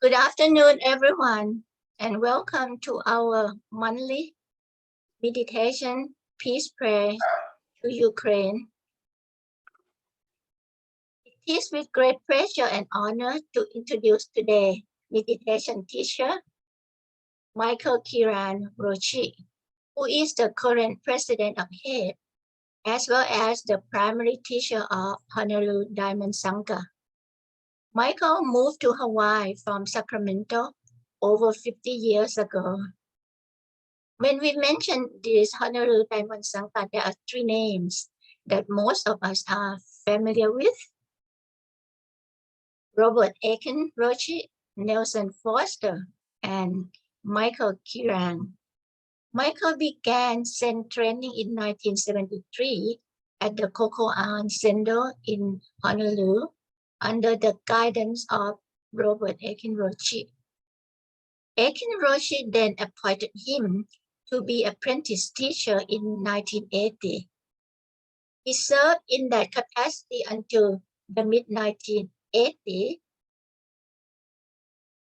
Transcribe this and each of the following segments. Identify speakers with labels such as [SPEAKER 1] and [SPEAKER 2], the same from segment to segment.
[SPEAKER 1] Good afternoon, everyone, and welcome to our monthly meditation peace prayer to Ukraine. It is with great pleasure and honor to introduce today's meditation teacher, Michael Kieren Roshi, who is the current president of HADE, as well as the primary teacher of Honolulu Diamond Sangha. Michael moved to Hawaii from Sacramento over 50 years ago. When we mention this Honolulu Diamond Sangha, there are three names that most of us are familiar with: Robert Aiken Roshi, Nelson Foster, and Michael Kieren. Michael began Zen training in 1973 at the Kokoan Sendo in Honolulu under the guidance of Robert Aiken Roshi. Aiken Roshi then appointed him to be apprentice teacher in 1980. He served in that capacity until the mid-1980s.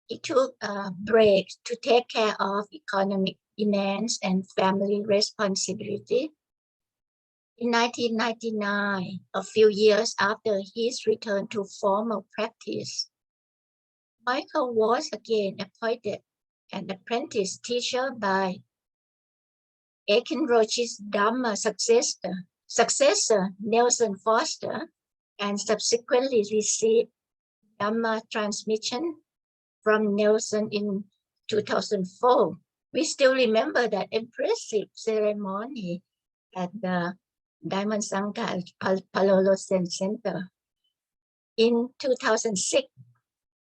[SPEAKER 1] He took a break to take care of economic demands and family responsibility. In 1999, a few years after his return to formal practice, Michael was again appointed an apprentice teacher by Aiken Roshi's Dhamma successor Nelson Foster, and subsequently received Dhamma transmission from Nelson in 2004. We still remember that impressive ceremony at the Diamond Sangha Palolo Zen Center. In 2006,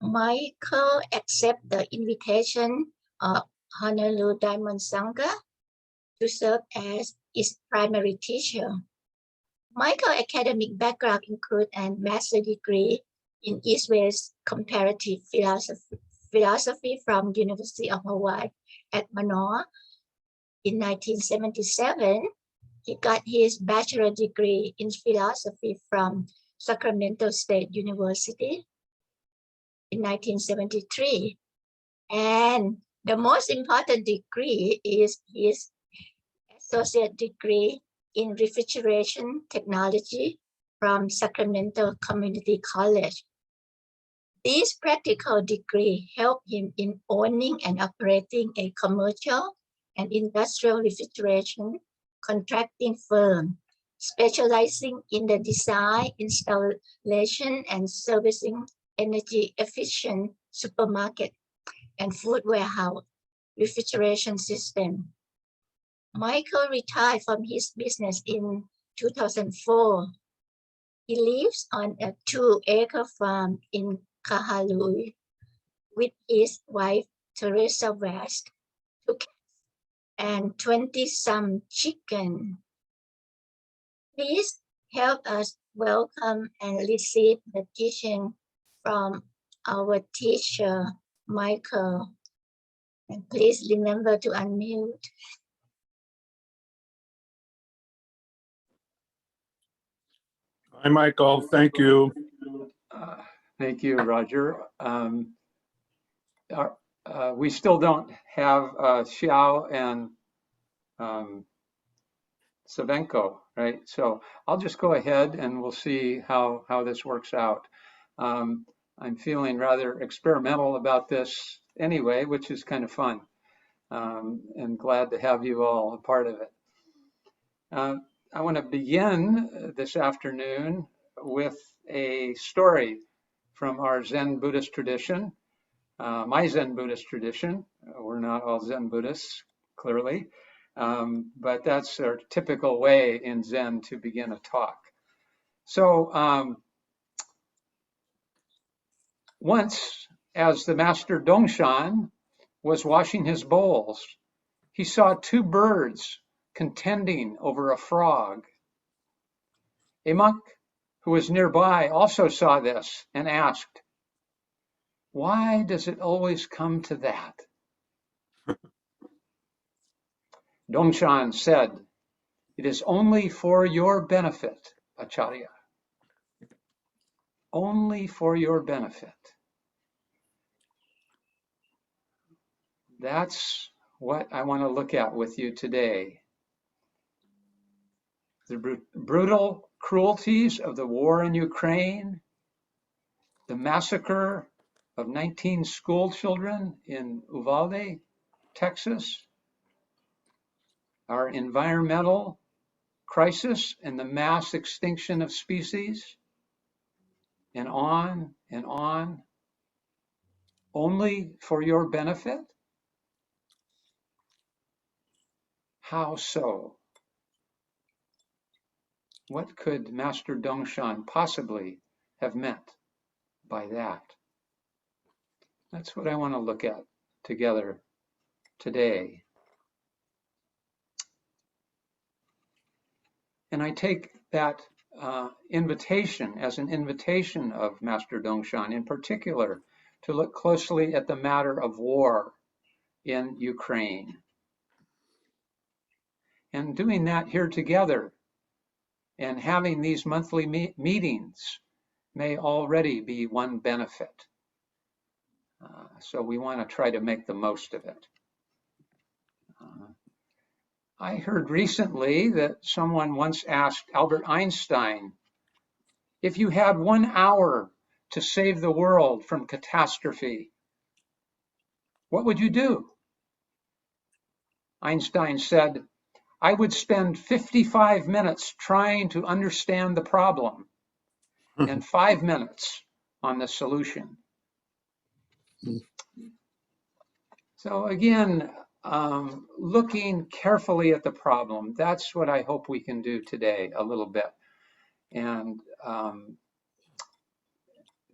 [SPEAKER 1] Michael accepted the invitation of Honolulu Diamond Sangha to serve as its primary teacher. Michael's academic background includes a master's degree in East-West Comparative Philosophy from University of Hawaii at Manoa. In 1977, he got his bachelor's degree in philosophy from Sacramento State University in 1973. And the most important degree is his associate degree in refrigeration technology from Sacramento Community College. This practical degree helped him in owning and operating a commercial and industrial refrigeration contracting firm, specializing in the design, installation, and servicing energy-efficient supermarket and food warehouse refrigeration system. Michael retired from his business in 2004. He lives on a 2-acre farm in Kahalui with his wife, Teresa West, 2 cats, and 20-some chickens. Please help us welcome and receive the teaching from our teacher, Michael. And please remember to unmute.
[SPEAKER 2] Hi, Michael. Thank you.
[SPEAKER 3] Thank you, Roger. We still don't have Xiao and Savenko, right? So I'll just go ahead and we'll see how this works out. I'm feeling rather experimental about this anyway, which is kind of fun, and glad to have you all a part of it. I want to begin this afternoon with a story from our Zen Buddhist tradition, my Zen Buddhist tradition. We're not all Zen Buddhists, clearly, but that's our typical way in Zen to begin a talk. So once, as the master Dongshan was washing his bowls, he saw 2 birds contending over a frog. A monk who was nearby also saw this and asked, "Why does it always come to that?" Dongshan said, "It is only for your benefit, Acharya. Only for your benefit." That's what I want to look at with you today. The brutal cruelties of the war in Ukraine, the massacre of 19 school children in Uvalde, Texas, our environmental crisis and the mass extinction of species, and on, only for your benefit? How so? What could Master Dongshan possibly have meant by that? That's what I want to look at together today. And I take that invitation as an invitation of Master Dongshan, in particular, to look closely at the matter of war in Ukraine. And doing that here together and having these monthly meetings may already be one benefit. So we want to try to make the most of it. I heard recently that someone once asked Albert Einstein, if you had 1 hour to save the world from catastrophe, what would you do? Einstein said, I would spend 55 minutes trying to understand the problem and 5 minutes on the solution. So again, looking carefully at the problem, that's what I hope we can do today a little bit. And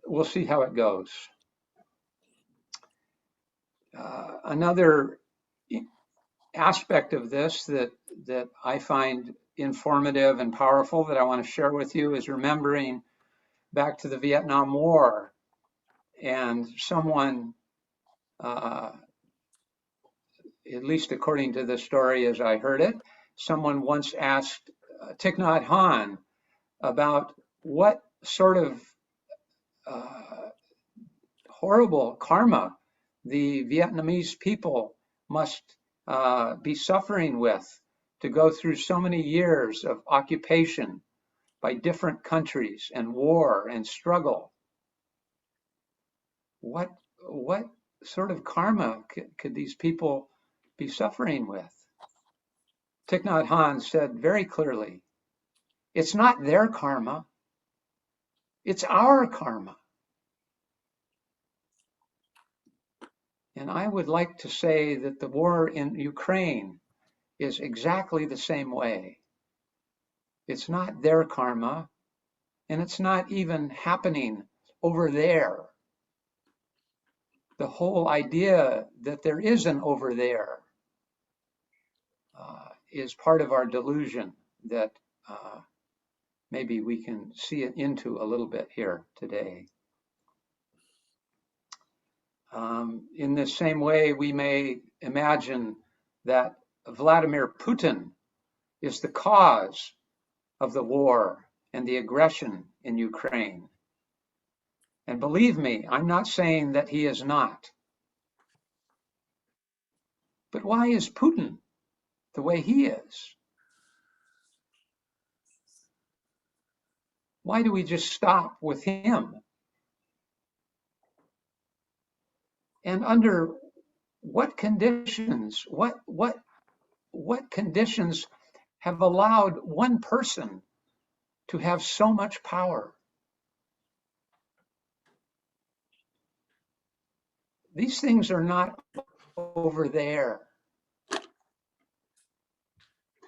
[SPEAKER 3] we'll see how it goes. Another aspect of this that I find informative and powerful that I want to share with you is remembering back to the Vietnam War, and someone, at least according to the story as I heard it, someone once asked Thich Nhat Hanh about what sort of horrible karma the Vietnamese people must be suffering with to go through so many years of occupation by different countries and war and struggle. What sort of karma could these people be suffering with? Thich Nhat Hanh said very clearly, it's not their karma, it's our karma. And I would like to say that the war in Ukraine is exactly the same way. It's not their karma, and it's not even happening over there. The whole idea that there is an over there is part of our delusion that maybe we can see it into a little bit here today. In the same way, we may imagine that Vladimir Putin is the cause of the war and the aggression in Ukraine. And believe me, I'm not saying that he is not. But why is Putin the way he is? Why do we just stop with him? And under what conditions, what conditions have allowed one person to have so much power? These things are not over there.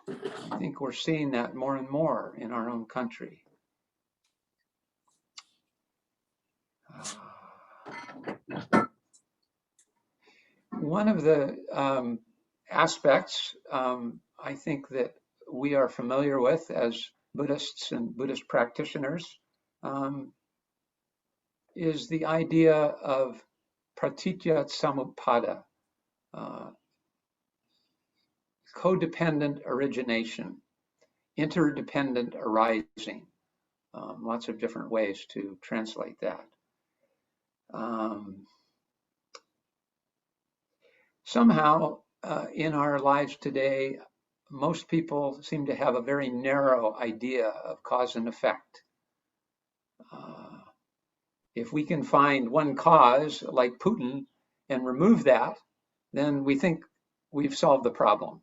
[SPEAKER 3] I think we're seeing that more and more in our own country. One of the aspects I think that we are familiar with as Buddhists and Buddhist practitioners is the idea of pratitya samuppada, codependent origination, interdependent arising. Lots of different ways to translate that. somehow in our lives today, most people seem to have a very narrow idea of cause and effect. If we can find one cause, like Putin, and remove that, then we think we've solved the problem.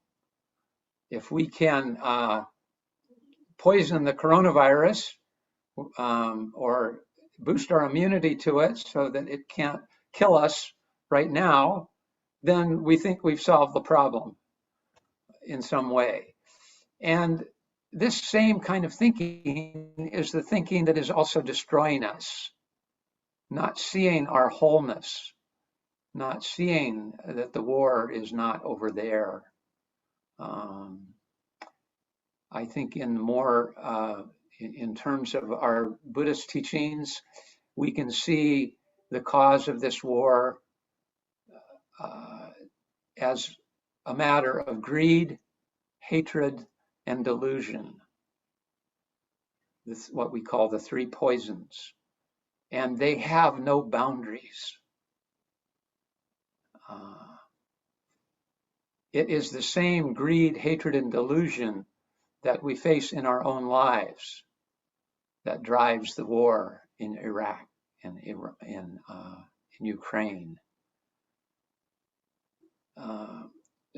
[SPEAKER 3] If we can poison the coronavirus or boost our immunity to it so that it can't kill us right now, then we think we've solved the problem in some way. And this same kind of thinking is the thinking that is also destroying us, not seeing our wholeness, not seeing that the war is not over there. I think in terms of our Buddhist teachings, we can see the cause of this war as a matter of greed, hatred, and delusion. This is what we call the three poisons. And they have no boundaries. It is the same greed, hatred, and delusion that we face in our own lives that drives the war in Iraq and in Ukraine.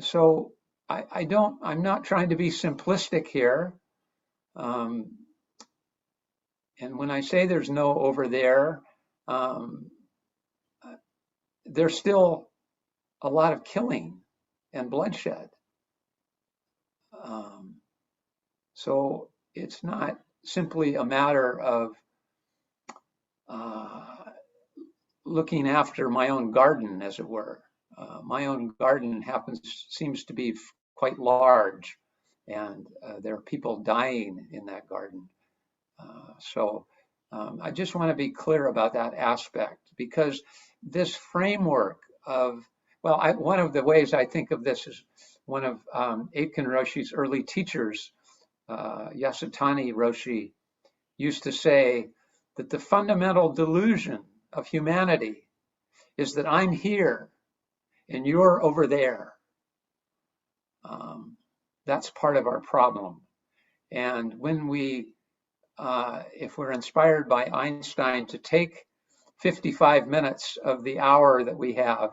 [SPEAKER 3] So I'm not trying to be simplistic here. And when I say there's no over there, there's still a lot of killing and bloodshed. So it's not simply a matter of looking after my own garden, as it were. My own garden seems to be quite large, and there are people dying in that garden. So I just want to be clear about that aspect, because this framework of, one of the ways I think of this is one of Aitken Roshi's early teachers, Yasutani Roshi, used to say that the fundamental delusion of humanity is that I'm here and you're over there. That's part of our problem. And when if we're inspired by Einstein to take 55 minutes of the hour that we have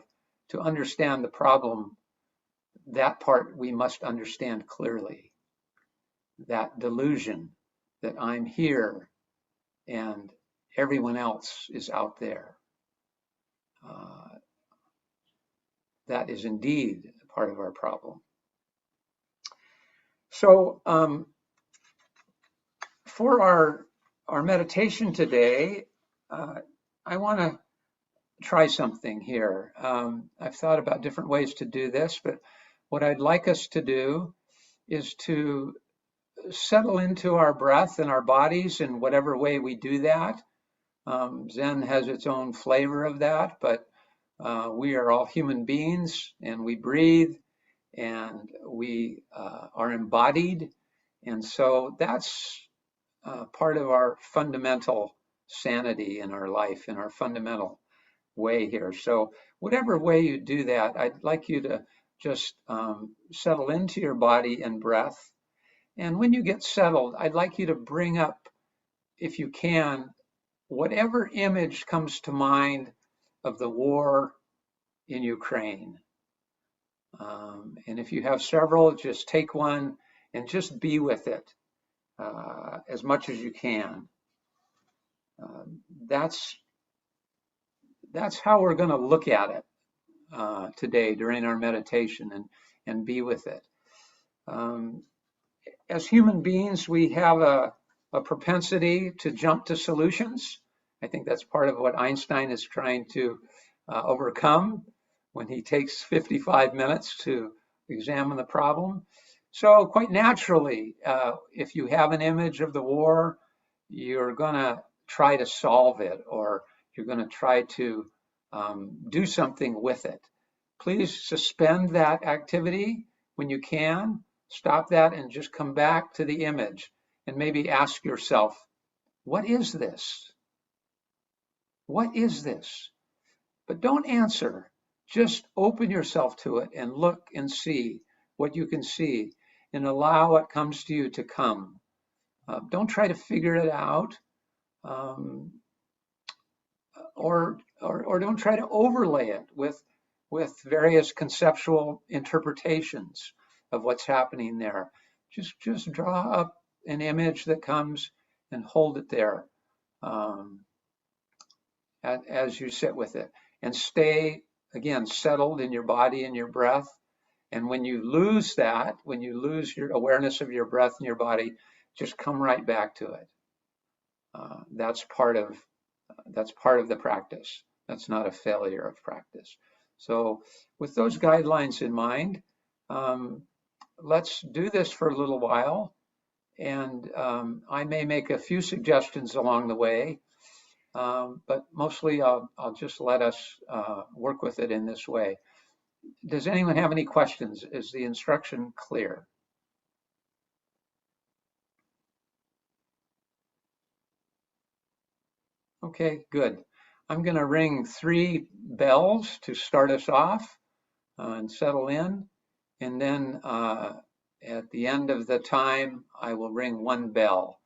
[SPEAKER 3] to understand the problem, that part we must understand clearly. That delusion that I'm here and everyone else is out there. That is indeed part of our problem. So for our meditation today, I want to try something here. I've thought about different ways to do this, but what I'd like us to do is to settle into our breath and our bodies in whatever way we do that. Zen has its own flavor of that, but we are all human beings and we breathe and we are embodied. And so that's part of our fundamental sanity in our life, in our fundamental way here. So whatever way you do that, I'd like you to just settle into your body and breath. And when you get settled, I'd like you to bring up, if you can, whatever image comes to mind of the war in Ukraine. And if you have several, just take one and just be with it as much as you can. That's how we're going to look at it today during our meditation and be with it. As human beings, we have a propensity to jump to solutions. I think that's part of what Einstein is trying to overcome when he takes 55 minutes to examine the problem. So quite naturally, if you have an image of the war, you're going to try to solve it, or you're going to try to do something with it. Please suspend that activity when you can. Stop that and just come back to the image and maybe ask yourself, what is this? What is this? But don't answer. just open yourself to it and look and see what you can see and allow what comes to you to come. Don't try to figure it out, um, or don't try to overlay it with various conceptual interpretations of what's happening there. Just draw up an image that comes and hold it there, um, as you sit with it, and stay again settled in your body and your breath. And when you lose that, when you lose your awareness of your breath and your body, just come right back to it. That's part of the practice. That's not a failure of practice. So with those guidelines in mind, um, let's do this for a little while. And I may make a few suggestions along the way, but mostly I'll just let us work with it in this way. Does anyone have any questions? Is the instruction clear? Okay, good. I'm going to ring 3 bells to start us off and settle in. And then at the end of the time, I will ring 1 bell.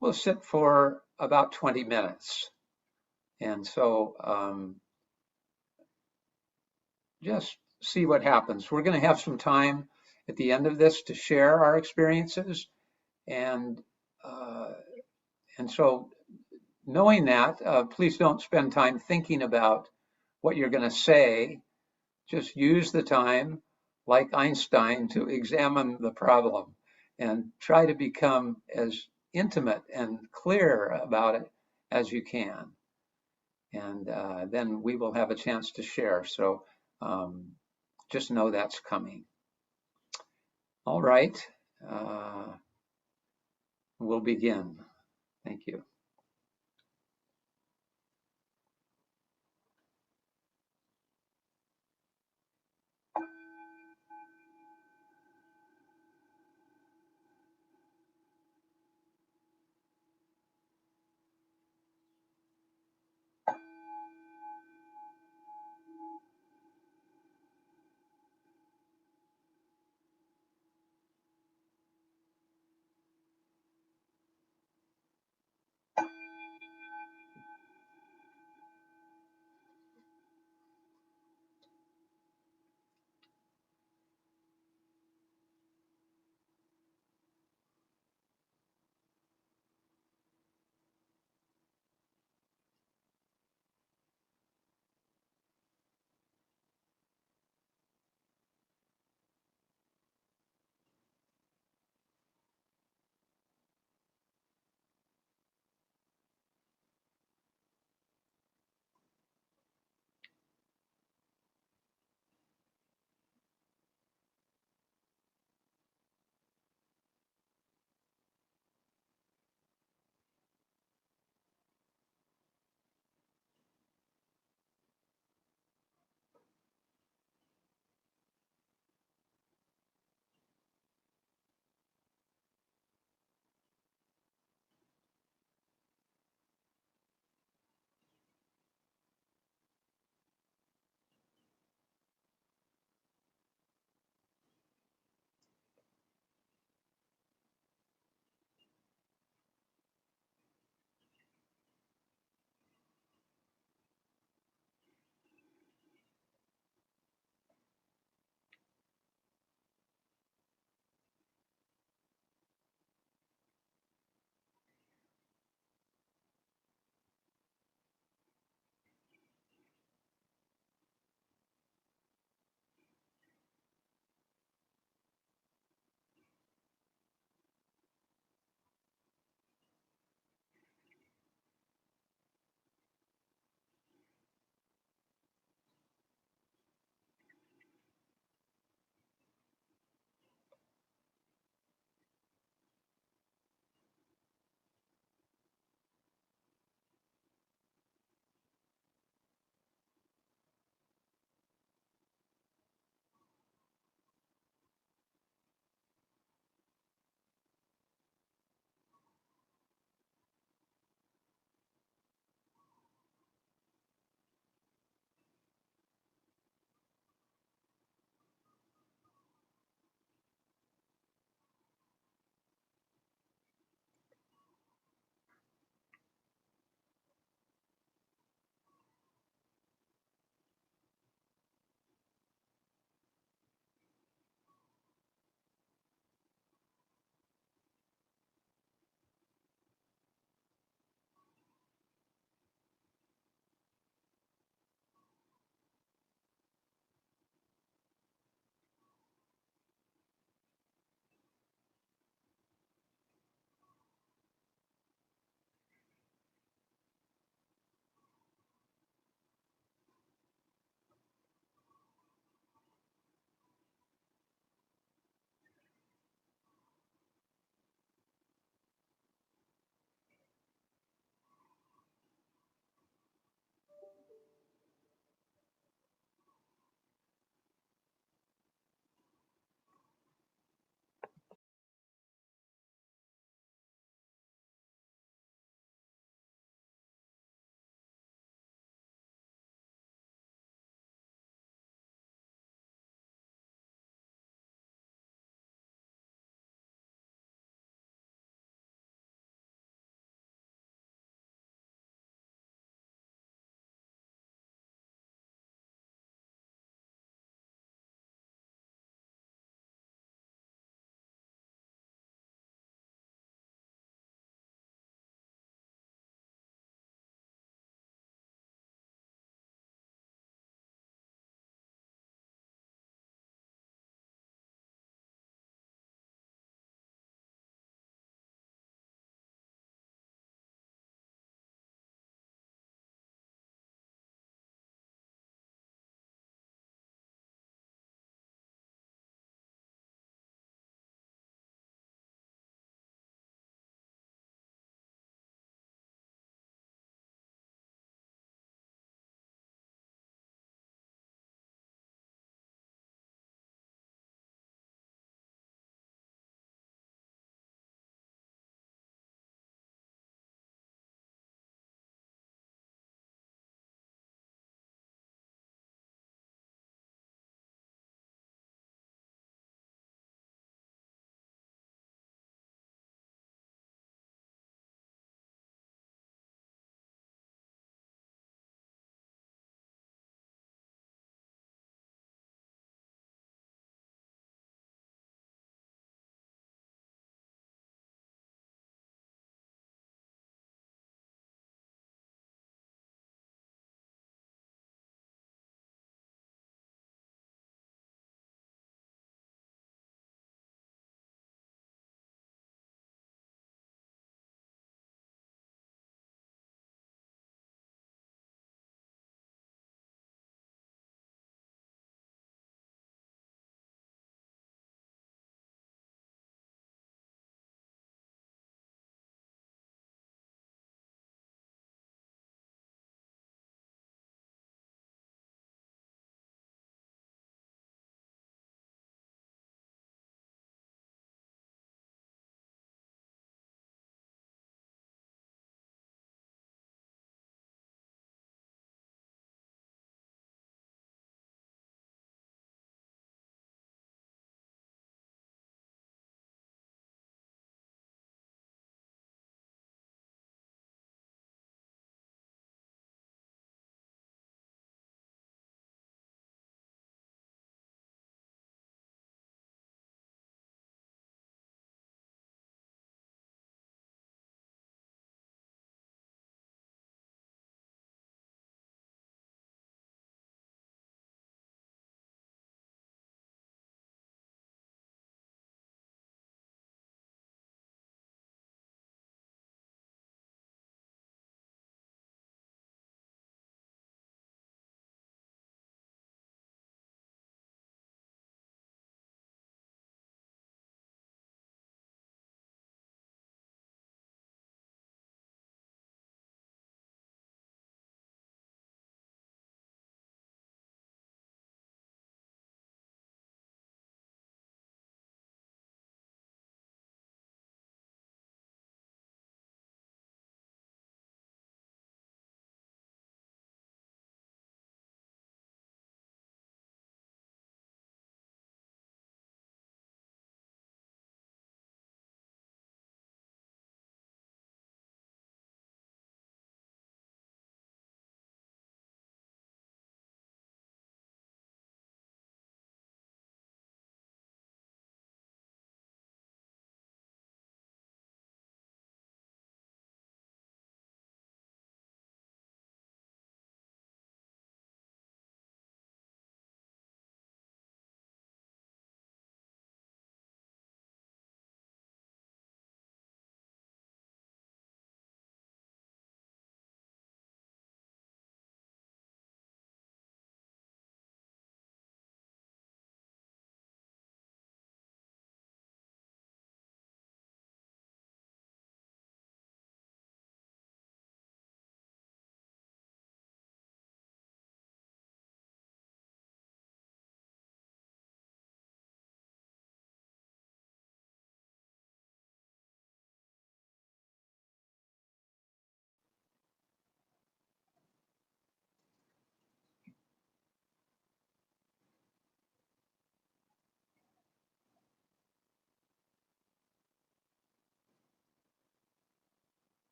[SPEAKER 3] We'll sit for about 20 minutes. And so just see what happens. We're going to have some time at the end of this to share our experiences. And so knowing that, please don't spend time thinking about what you're going to say. Just use the time, like Einstein, to examine the problem and try to become as intimate and clear about it as you can. And then we will have a chance to share. So just know that's coming. All right. We'll begin. Thank you.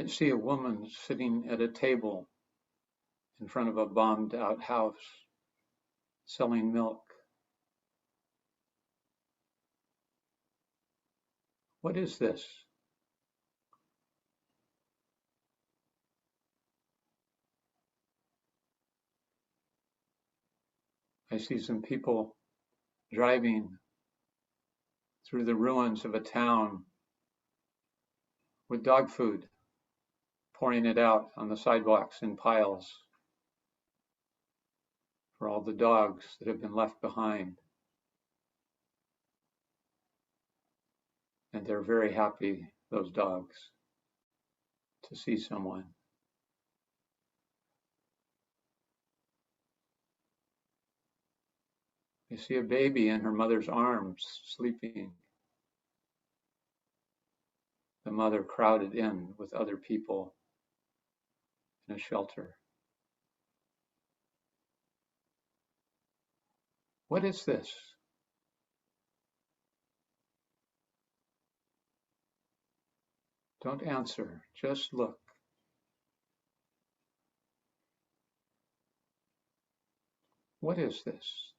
[SPEAKER 3] I see a woman sitting at a table in front of a bombed out house selling milk. What is this? I see some people driving through the ruins of a town with dog food, pouring it out on the sidewalks in piles for all the dogs that have been left behind. And they're very happy, those dogs, to see someone. I see a baby in her mother's arms, sleeping. The mother crowded in with other people in a shelter. What is this? Don't answer, just look. What is this?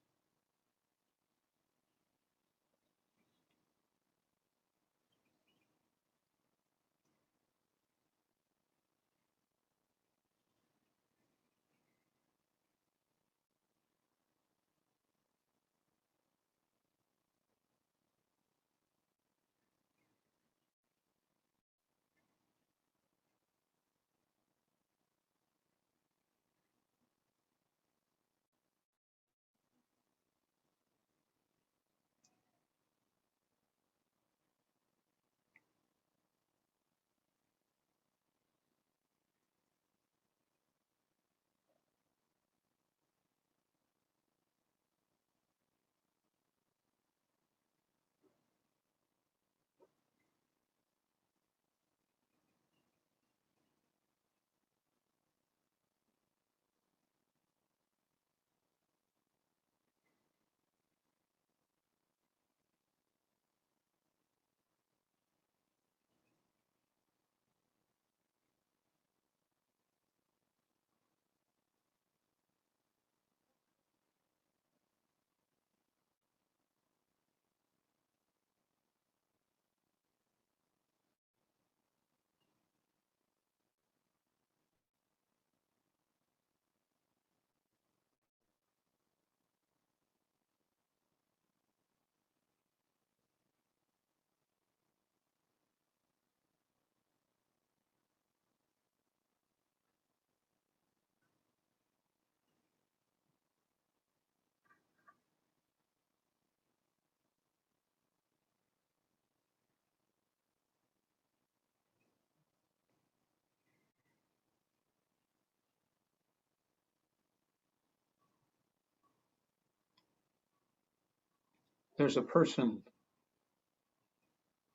[SPEAKER 3] There's a person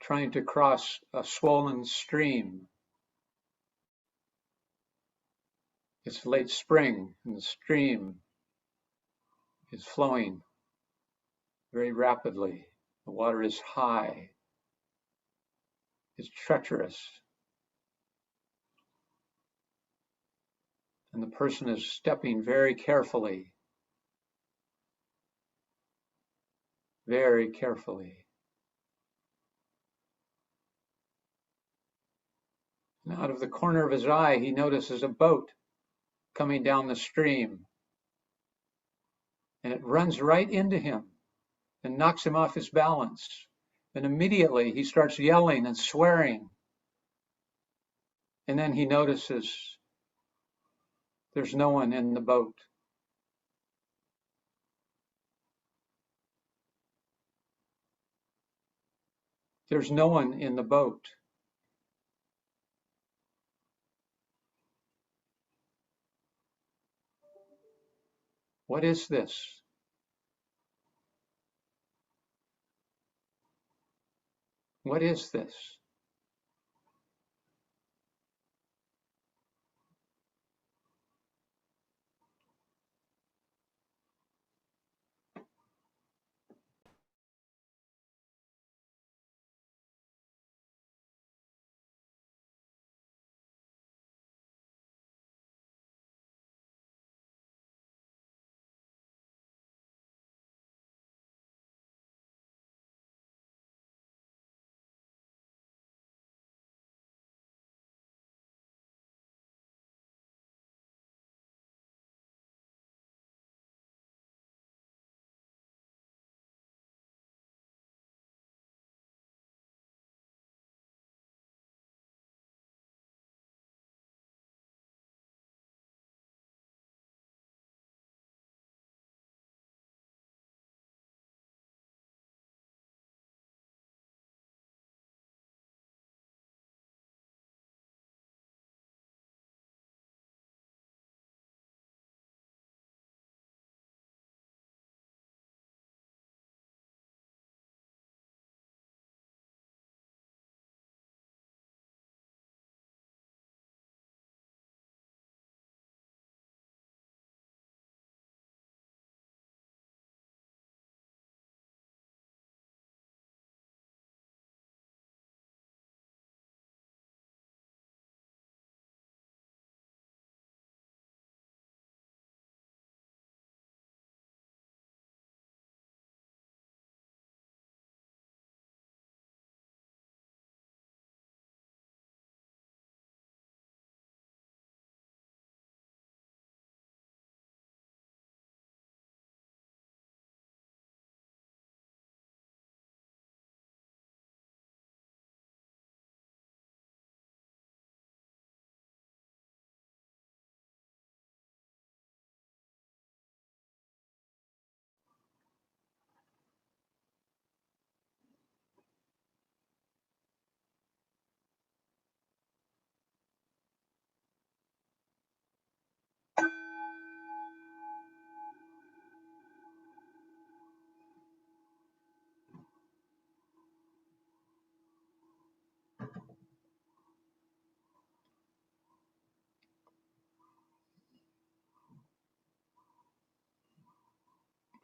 [SPEAKER 3] trying to cross a swollen stream. It's late spring and the stream is flowing very rapidly. The water is high. It's treacherous. And the person is stepping very carefully. Very carefully. And out of the corner of his eye, he notices a boat coming down the stream. And it runs right into him and knocks him off his balance. And immediately he starts yelling and swearing. And then he notices there's no one in the boat. There's no one in the boat. What is this? What is this?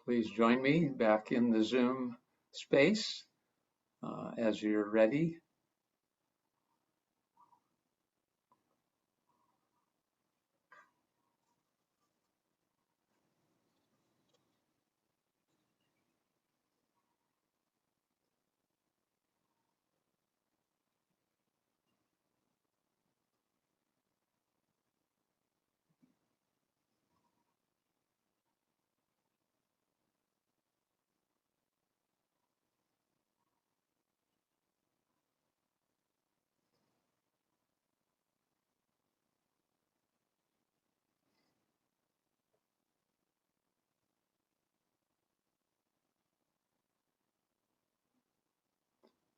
[SPEAKER 3] please join me back in the Zoom space as you're ready.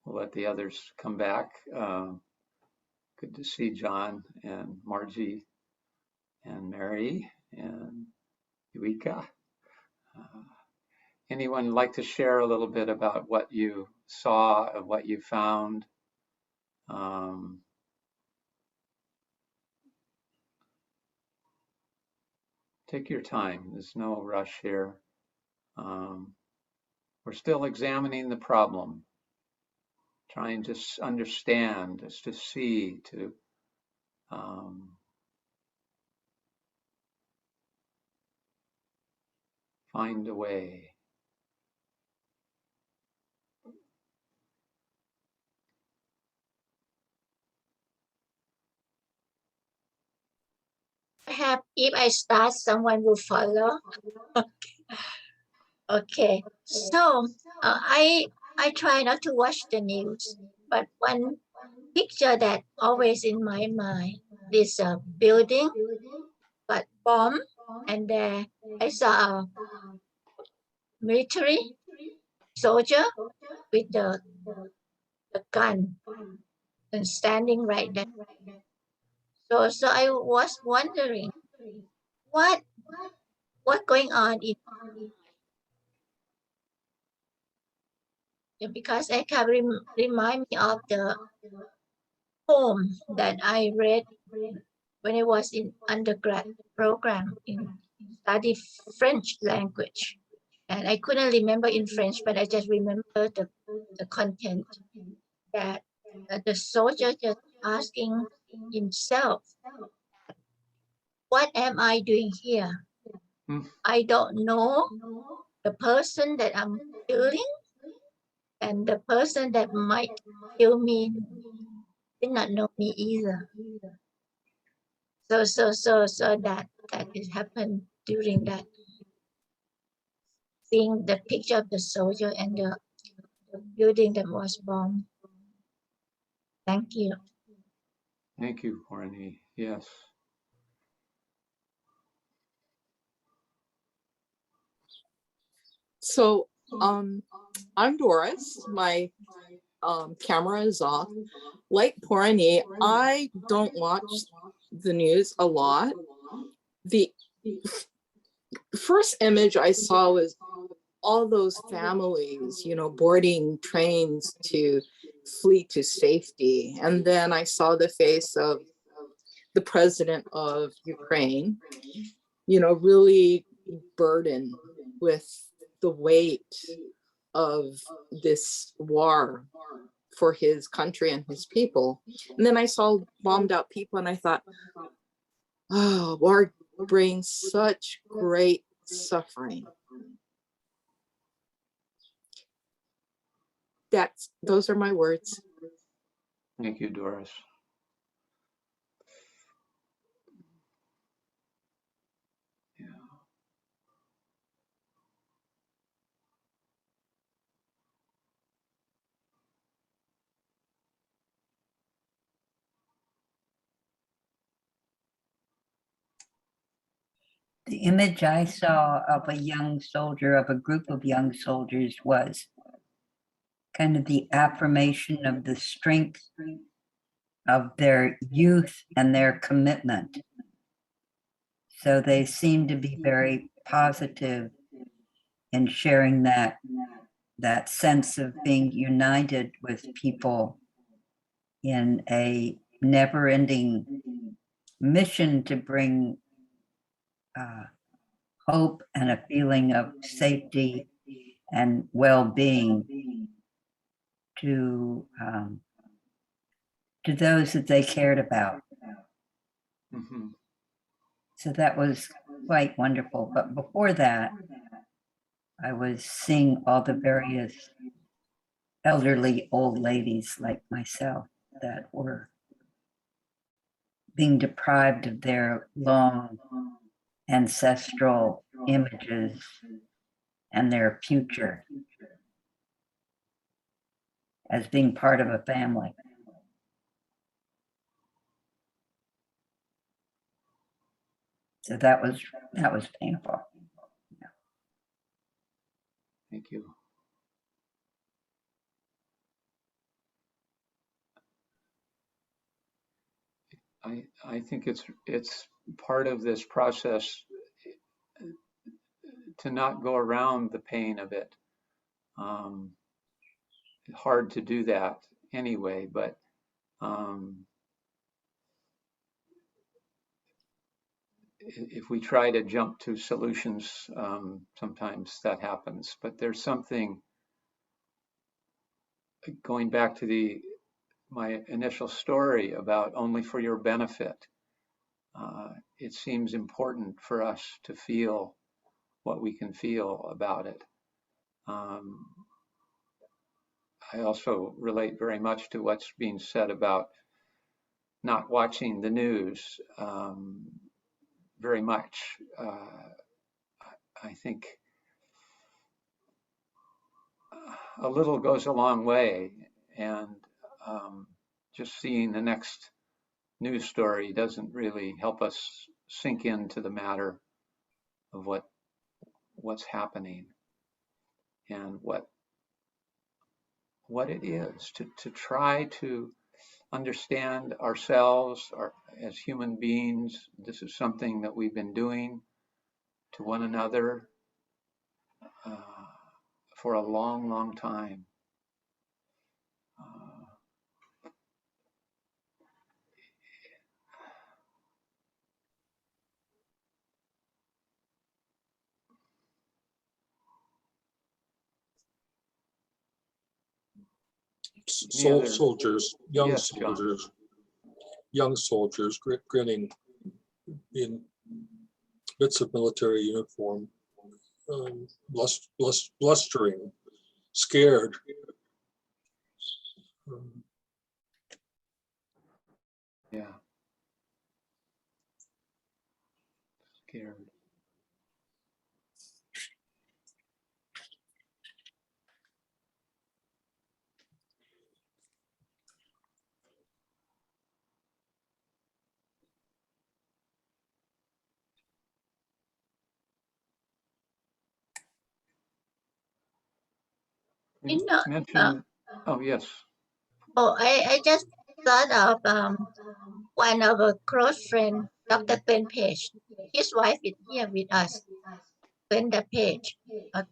[SPEAKER 3] We'll let the others come back. Good to see John and Margie and Mary and Eureka. Anyone like to share a little bit about what you saw and what you found? Take your time. There's no rush here. We're still examining the problem, trying to understand, to see, to find a way.
[SPEAKER 1] Perhaps if I start, someone will follow. Okay, so I try not to watch the news, but one picture that always in my mind, this building got bombed, and there I saw a military soldier with the gun and standing right there. So I was wondering what what going on in, because I can remind me of the poem that I read when I was in undergrad program in study French language. And I couldn't remember in French, but I just remember the content that the soldier just asking himself, what am I doing here? I don't know the person that I'm killing, and the person that might kill me did not know me either. So that it happened during that, seeing the picture of the soldier and the building that was bombed. Thank you.
[SPEAKER 3] Thank you, Courtney. Yes.
[SPEAKER 4] So I'm Doris. My camera is off. Like Porani, I don't watch the news a lot. The first image I saw was all those families, you know, boarding trains to flee to safety. And then I saw the face of the president of Ukraine, you know, really burdened with the weight of this war for his country and his people. And then I saw bombed out people and I thought, oh, war brings such great suffering. Those are my words.
[SPEAKER 3] Thank you, Doris. Yeah.
[SPEAKER 5] The image I saw of a young soldier, of a group of young soldiers, was kind of the affirmation of the strength of their youth and their commitment. So they seem to be very positive in sharing that sense of being united with people in a never-ending mission to bring hope and a feeling of safety and well-being to those that they cared about.
[SPEAKER 3] Mhm.
[SPEAKER 5] So that was quite wonderful. But before that, I was seeing all the various elderly old ladies like myself that were being deprived of their long ancestral images and their future as being part of a family. So that was painful.
[SPEAKER 3] Thank you. I think it's part of this process to not go around the pain of it. Hard to do that anyway, but if we try to jump to solutions, sometimes that happens. But there's something, going back to my initial story about only for your benefit. It seems important for us to feel what we can feel about it. I also relate very much to what's being said about not watching the news very much. I think a little goes a long way, and just seeing the next news story doesn't really help us sink into the matter of what's happening and what it is to try to understand ourselves as human beings. This is something that we've been doing to one another for a long, long time.
[SPEAKER 2] Soldiers, young
[SPEAKER 3] Yes, John.
[SPEAKER 2] soldiers, young soldiers grinning in bits of military uniform, blustering, scared.
[SPEAKER 3] Yeah. Scared.
[SPEAKER 1] You know,
[SPEAKER 3] Mention, oh, yes.
[SPEAKER 1] I just thought of one of our close friend, Dr. Glenn Page. His wife is here with us, Glenda Page.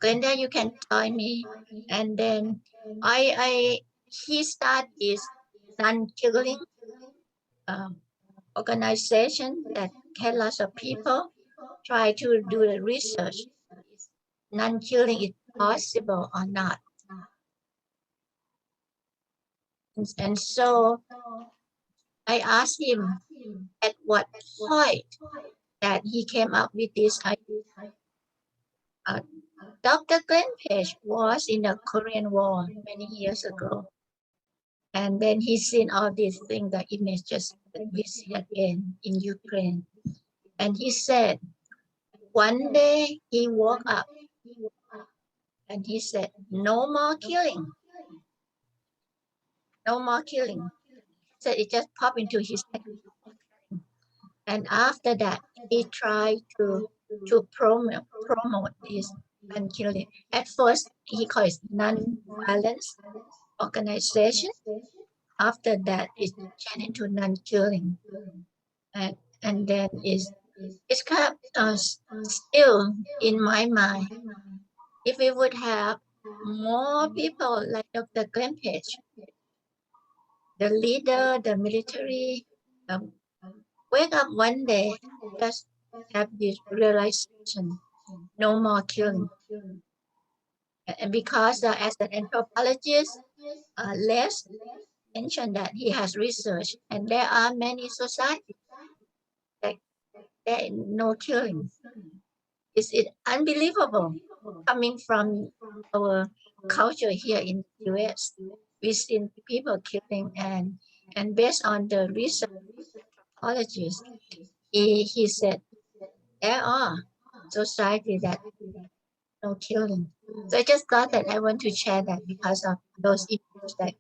[SPEAKER 1] Glenda, you can join me. And then he started this non-killing um, organization that can lots of people try to do the research. Is non-killing is possible or not? And so I asked him at what point that he came up with this idea. Dr. Glenn Page was in the Korean War many years ago. And then he seen all these things, the images that we see again in Ukraine. And he said, one day he woke up and he said, no more killing. No more killing. So it just popped into his head. And after that, he tried to promote this non-killing. At first, he called it non-violence organization. After that, it changed into non-killing. And then it's kind of still in my mind. If we would have more people like Dr. Glenn Page, the leader, the military, wake up one day, just have this realization no more killing. And because as an anthropologist, Les mentioned that he has researched, and there are many societies that there is no killing. It's unbelievable coming from our culture here in the US. We've seen people killing, and based on the research anthropologist, he said there are society that no killing. So I just thought that I want to share that because of those images that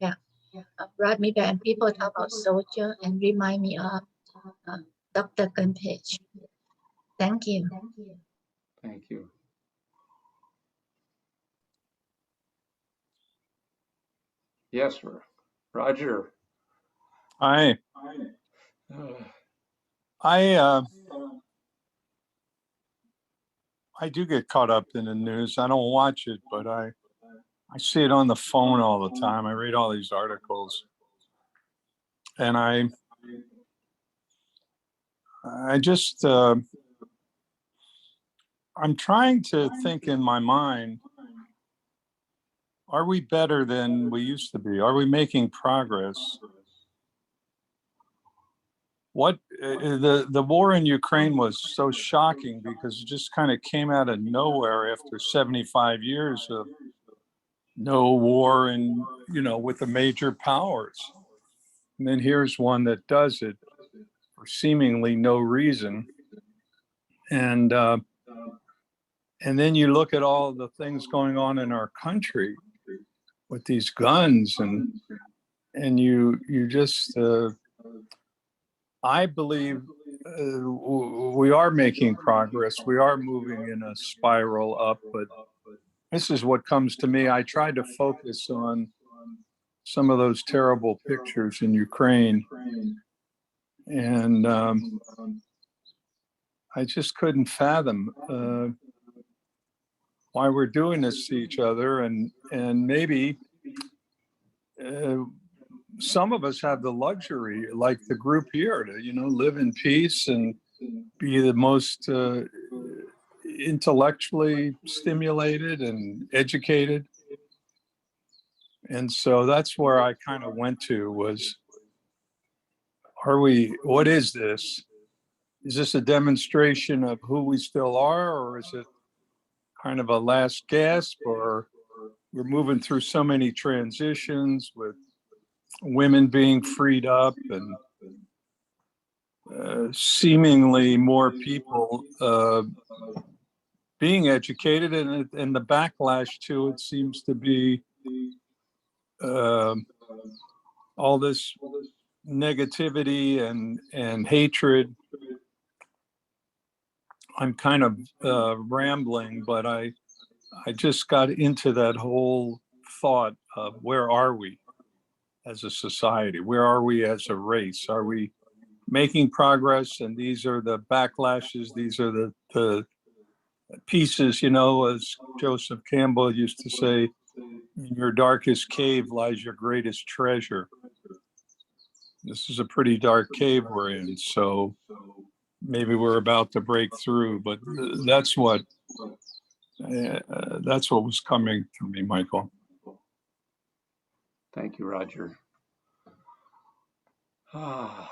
[SPEAKER 1] brought me back. And people talk about soldier and remind me of uh, Dr. Gunpage. Thank you.
[SPEAKER 3] Thank you. Yes, sir. Roger.
[SPEAKER 6] I
[SPEAKER 3] Uh,
[SPEAKER 6] I do get caught up in the news. I don't watch it, but I see it on the phone all the time. I read all these articles, and I just I'm trying to think in my mind, are we better than we used to be? Are we making progress? What the war in Ukraine was so shocking because it just kind of came out of nowhere after 75 years of no war and with the major powers. And then here's one that does it for seemingly no reason. And then you look at all the things going on in our country with these guns, and you just I believe we are making progress. We are moving in a spiral up, but this is what comes to me. I tried to focus on some of those terrible pictures in Ukraine, and I just couldn't fathom why we're doing this to each other, and maybe some of us have the luxury, like the group here, to live in peace and be the most intellectually stimulated and educated. And so that's where I kind of went to was, what is this? Is this a demonstration of who we still are, or is it kind of a last gasp, or we're moving through so many transitions with women being freed up and seemingly more people being educated, and the backlash to it seems to be all this negativity and hatred. I'm kind of rambling, but I just got into that whole thought of where are we as a society? Where are we as a race? Are we making progress? And these are the backlashes. These are the pieces, as Joseph Campbell used to say, in your darkest cave lies your greatest treasure. This is a pretty dark cave we're in, so maybe we're about to break through, but that's what was coming to me, Michael.
[SPEAKER 3] Thank you, Roger. I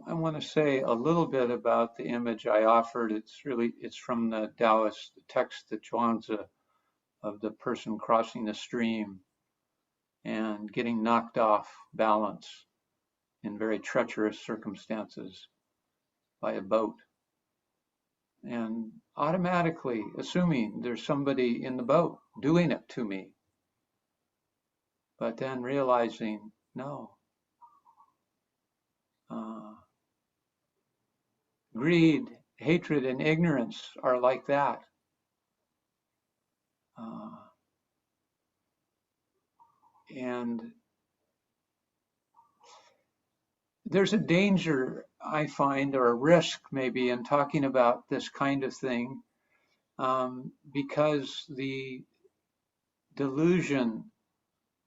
[SPEAKER 3] want to say a little bit about the image I offered. It's from the Taoist text, the Chuanzi, of the person crossing the stream and getting knocked off balance in very treacherous circumstances by a boat. And automatically assuming there's somebody in the boat doing it to me. But then realizing, no. Greed, hatred, and ignorance are like that. And there's a danger, I find, or a risk maybe, in talking about this kind of thing, because the delusion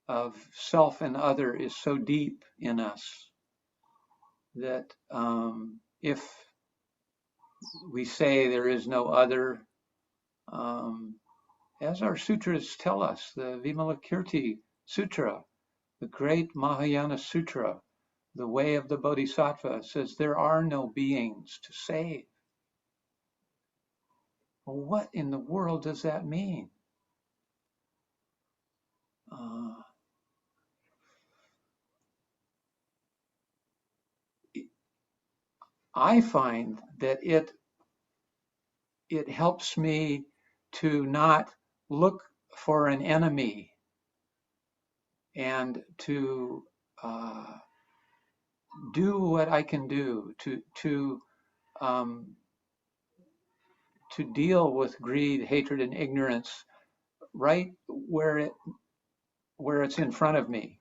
[SPEAKER 3] of self and other is so deep in us that if we say there is no other, as our sutras tell us, the Vimalakirti Sutra, the great Mahayana Sutra, the way of the Bodhisattva, says there are no beings to save. Well, what in the world does that mean? I find that it helps me to not look for an enemy and to do what I can do to deal with greed, hatred, and ignorance right where it's in front of me.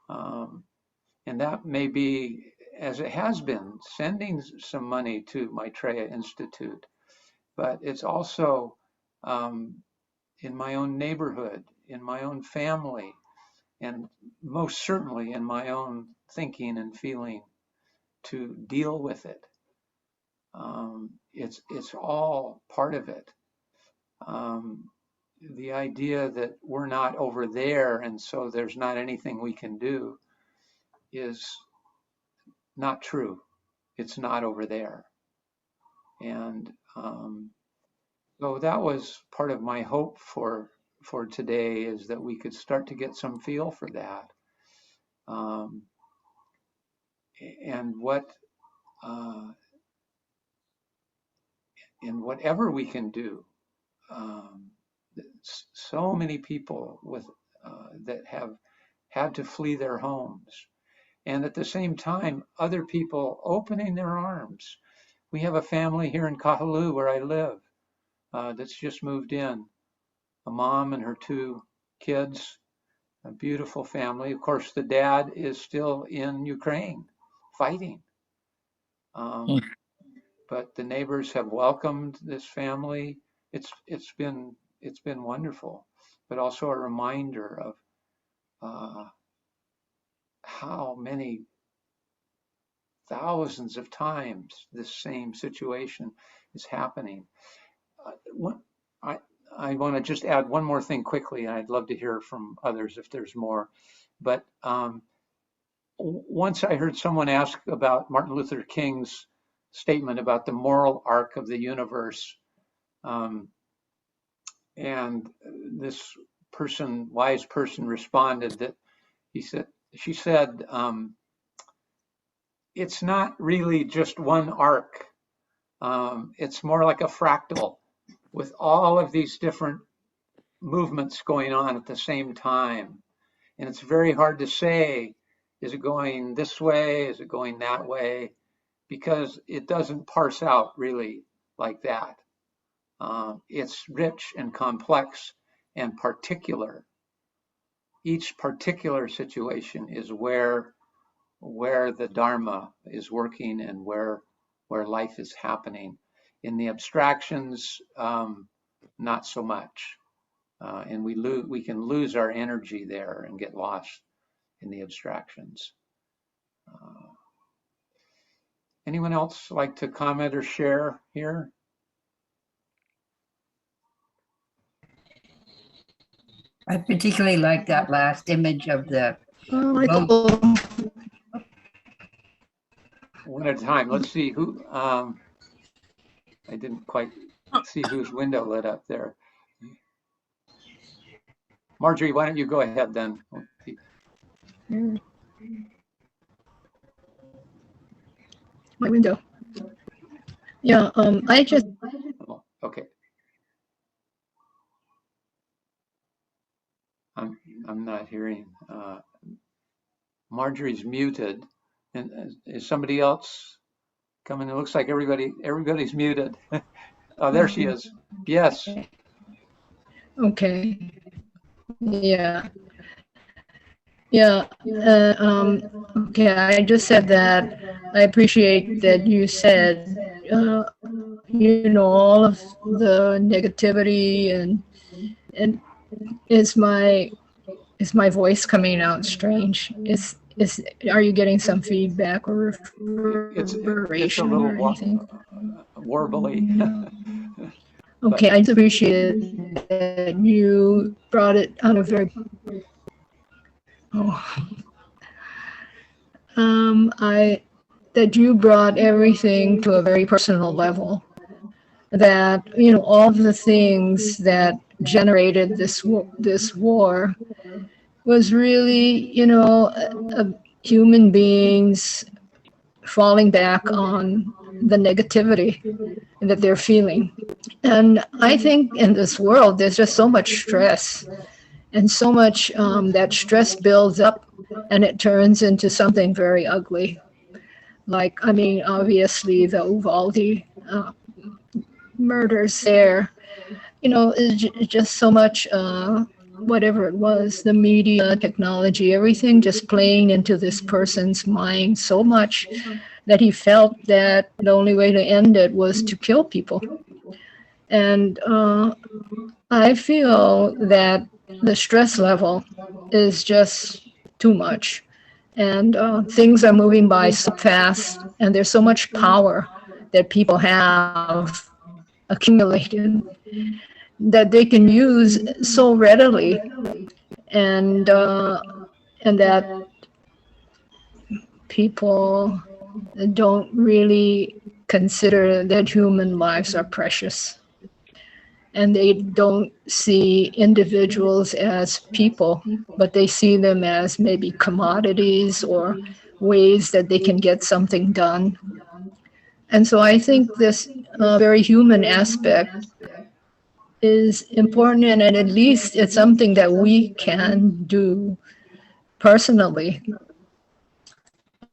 [SPEAKER 3] And that may be, as it has been, sending some money to Maitreya Institute, but it's also in my own neighborhood, in my own family, and most certainly in my own thinking and feeling to deal with it. It's all part of it. The idea that we're not over there and so there's not anything we can do is not true. It's not over there. And so that was part of my hope for today, is that we could start to get some feel for that. And whatever we can do, so many people that have had to flee their homes, and at the same time, other people opening their arms. We have a family here in Kahaluu, where I live, that's just moved in. A mom and her 2 kids, a beautiful family. Of course, the dad is still in Ukraine fighting. But the neighbors have welcomed this family. It's been wonderful, but also a reminder of how many thousands of times this same situation is happening. I want to just add one more thing quickly, and I'd love to hear from others if there's more. But once I heard someone ask about Martin Luther King's statement about the moral arc of the universe. And this person, wise person, responded that she said, it's not really just one arc. It's more like a fractal with all of these different movements going on at the same time. And it's very hard to say, is it going this way? Is it going that way? Because it doesn't parse out really like that. It's rich and complex and particular. Each particular situation is where the Dharma is working and where life is happening. In the abstractions, not so much. And we can lose our energy there and get lost in the abstractions. Anyone else like to comment or share here?
[SPEAKER 5] I particularly like that last image of the
[SPEAKER 7] Michael.
[SPEAKER 3] One at a time. Let's see who. I didn't quite see whose window lit up there. Marjorie, why don't you go ahead then?
[SPEAKER 7] My window. Yeah, I just.
[SPEAKER 3] Oh, okay. I'm not hearing. Marjorie's muted, and is somebody else coming? It looks like everybody's muted. Oh, there she is. Yes.
[SPEAKER 7] Okay. Yeah. Yeah. Okay. I just said that I appreciate that you said, all of the negativity and is my voice coming out strange? Are you getting some feedback or reverberation or anything?
[SPEAKER 3] warbly.
[SPEAKER 7] Okay, I appreciate that you brought it on a very, that you brought everything to a very personal level. That, you know, all the things that generated this war was really, you know, human beings falling back on the negativity that they're feeling. And I think in this world, there's just so much stress and so much that stress builds up and it turns into something very ugly. Like, I mean, obviously the Uvalde murders there, you know, is just so much, whatever it was, the media, technology, everything just playing into this person's mind so much that he felt that the only way to end it was to kill people. And I feel that the stress level is just too much. And things are moving by so fast, and there's so much power that people have accumulated that they can use so readily, and that people don't really consider that human lives are precious, and they don't see individuals as people, but they see them as maybe commodities or ways that they can get something done. And so I think this very human aspect is important, and at least it's something that we can do personally.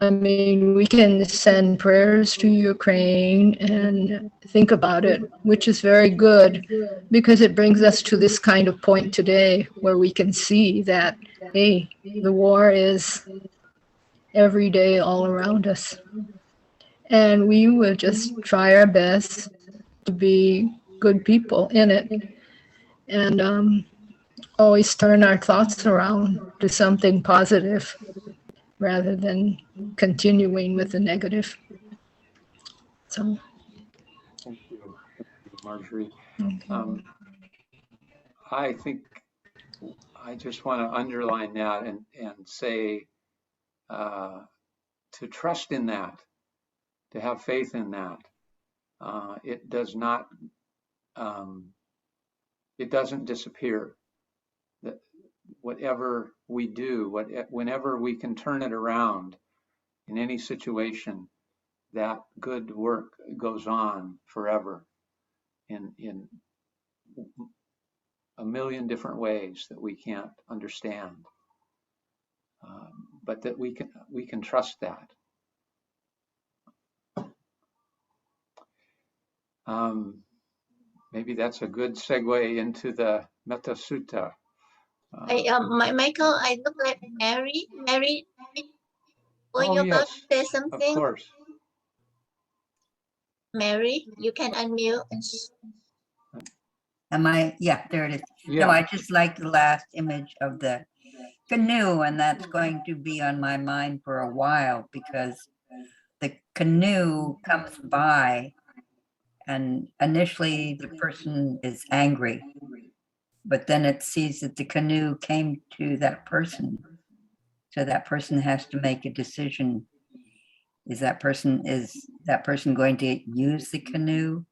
[SPEAKER 7] I mean, we can send prayers to Ukraine and think about it, which is very good because it brings us to this kind of point today where we can see that, hey, the war is every day all around us. And we will just try our best to be good people in it, and always turn our thoughts around to something positive rather than continuing with the negative. So,
[SPEAKER 3] Thank you, Marjorie.
[SPEAKER 7] okay.
[SPEAKER 3] I think I just want to underline that and say to trust in that, to have faith in that. It does not, it doesn't disappear. That whatever we do, whenever we can turn it around in any situation, that good work goes on forever in a million different ways that we can't understand. But that we can trust that. Maybe that's a good segue into the Metta Sutta.
[SPEAKER 1] Michael, I look like Mary. Mary, were
[SPEAKER 3] Oh
[SPEAKER 1] you about
[SPEAKER 3] yes,
[SPEAKER 1] to say
[SPEAKER 3] of
[SPEAKER 1] something?
[SPEAKER 3] course.
[SPEAKER 1] Mary, you can unmute.
[SPEAKER 5] Am I? Yeah, there it is.
[SPEAKER 3] Yeah.
[SPEAKER 5] No, I just like the last image of the canoe, and that's going to be on my mind for a while because the canoe comes by, and initially the person is angry, but then it sees that the canoe came to that person. So that person has to make a decision. Is that person going to use the canoe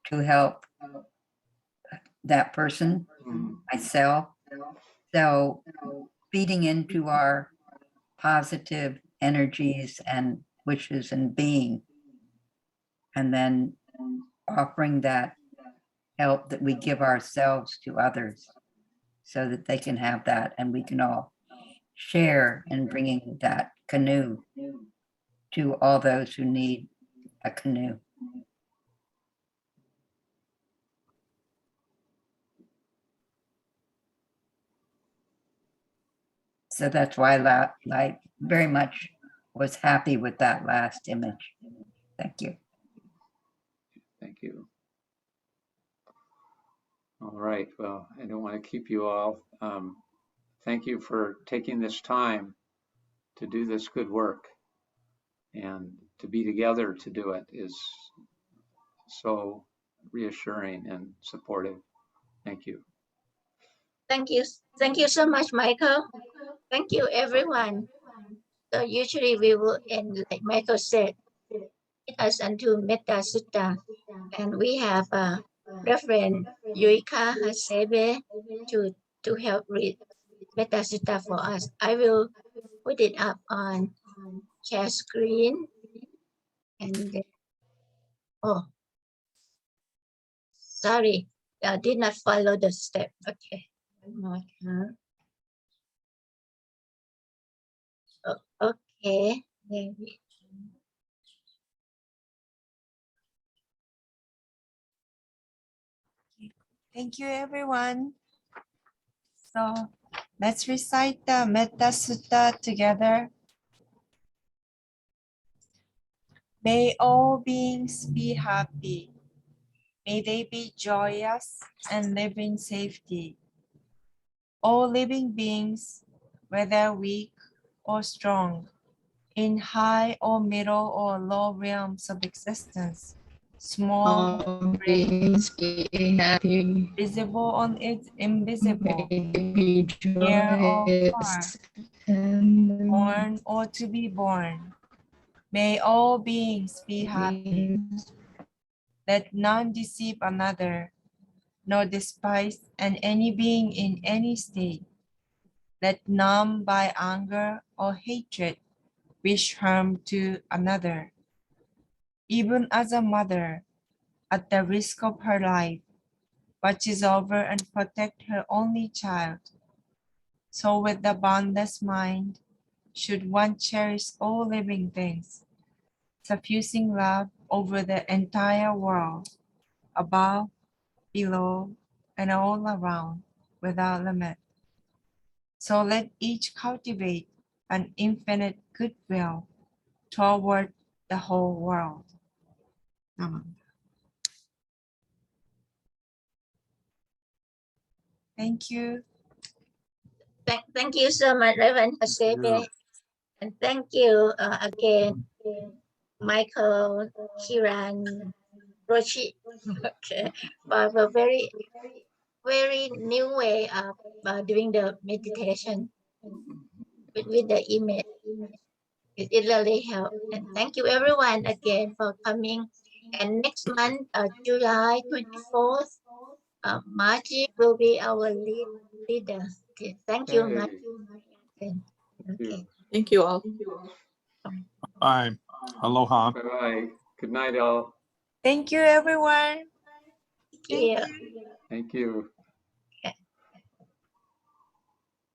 [SPEAKER 5] to help that person, myself? So feeding into our positive energies and wishes and being, and then offering that help that we give ourselves to others so that they can have that and we can all share in bringing that canoe to all those who need a canoe. So that's why I very much was happy with that last image. Thank you.
[SPEAKER 3] Thank you. All right. Well, I don't want to keep you all. Thank you for taking this time to do this good work, and to be together to do it is so reassuring and supportive. Thank you.
[SPEAKER 1] Thank you. Thank you so much, Michael. Thank you, everyone. So usually we will end, like Michael said, lead us unto Metta Sutta. And we have a Reverend Yuika Hasebe to help read Metta Sutta for us. I will put it up on share screen. And oh, sorry, I did not follow the step. Okay. Okay. Maybe.
[SPEAKER 8] Thank you, everyone. So let's recite the Metta Sutta together. May all beings be happy. May they be joyous and live in safety. All living beings, whether weak or strong, in high or middle or low realms of existence, small,
[SPEAKER 7] All beings be happy.
[SPEAKER 8] visible on its invisible,
[SPEAKER 7] May they be
[SPEAKER 8] near or far,
[SPEAKER 7] joyous and
[SPEAKER 8] born or to be born. May all beings be happy. Let none deceive another, nor despise any being in any state. Let none by anger or hatred wish harm to another. Even as a mother, at the risk of her life, watches over and protects her only child. So with the boundless mind, should one cherish all living things, suffusing love over the entire world, above, below, and all around, without limit. So let each cultivate an infinite goodwill toward the whole world. Namaste. Thank you.
[SPEAKER 1] Thank you so much, Reverend Hasebe. And thank you again, Michael, Kiran, Roshi, okay, for a very, very new way of doing the meditation with the image. It really helped. And thank you everyone again for coming. And next month, July 24th, Margie will be our leader. Okay, thank you,
[SPEAKER 3] Hey,
[SPEAKER 1] Margie. Okay.
[SPEAKER 3] thank you.
[SPEAKER 4] Thank you all.
[SPEAKER 6] Bye. Aloha.
[SPEAKER 3] Bye-bye. Good night, all.
[SPEAKER 8] Thank you, everyone.
[SPEAKER 1] Thank you.
[SPEAKER 8] Thank you.
[SPEAKER 3] Thank you.